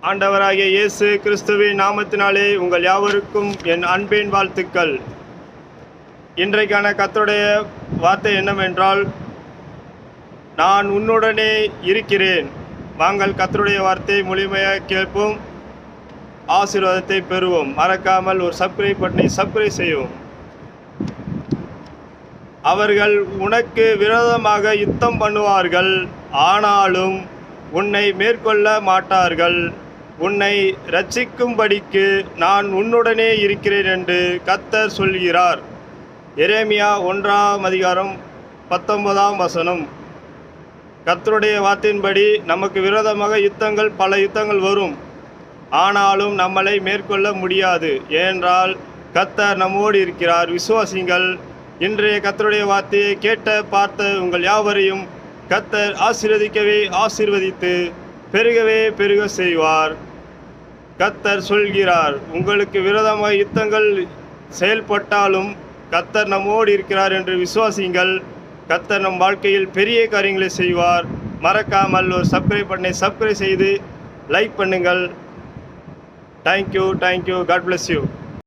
ஆண்டவராகிய இயேசு கிறிஸ்துவின் நாமத்தினாலே உங்கள் யாவருக்கும் என் அன்பின் வாழ்த்துக்கள். இன்றைக்கான கர்த்தருடைய வார்த்தை என்னவென்றால், நான் உன்னுடனே இருக்கிறேன். வாங்கள் கர்த்தருடைய வார்த்தை முழுமையாக கேட்போம், ஆசீர்வாதத்தை பெறுவோம். மறக்காமல் ஒரு சப்ஸ்கிரைப் பட்டனை சப்ஸ்கிரைப் செய்வோம். அவர்கள் உனக்கு விரோதமாக யுத்தம் பண்ணுவார்கள், ஆனாலும் உன்னை மேற்கொள்ள மாட்டார்கள். உன்னை இரட்சிக்கும்படிக்கு நான் உன்னுடனே இருக்கிறேன் என்று கர்த்தர் சொல்கிறார். எரேமியா 1:19. கர்த்தருடைய வார்த்தையின்படி நமக்கு விரோதமாக பல யுத்தங்கள் வரும், ஆனாலும் நம்மளை மேற்கொள்ள முடியாது. ஏனென்றால் கர்த்தர் நம்மோடு இருக்கிறார். விசுவாசிங்கள். இன்றைய கர்த்தருடைய வார்த்தையை கேட்ட பார்த்த உங்கள் யாவரையும் கர்த்தர் ஆசீர்வதித்து பெருகவே பெருக செய்வார். கர்த்தர் சொல்கிறார், உங்களுக்கு விரோதமாக யுத்தங்கள் செயல்பட்டாலும் கர்த்தர் நம்மோடு இருக்கிறார் என்று விசுவாசிங்கள். கர்த்தர் நம் வாழ்க்கையில் பெரிய காரியங்களை செய்வார். மறக்காமல் ஒரு சப்ஸ்கிரைப் பட்டனை சப்ஸ்கிரைப் செய்து லைக் பண்ணுங்கள். தேங்க்யூ. God bless you.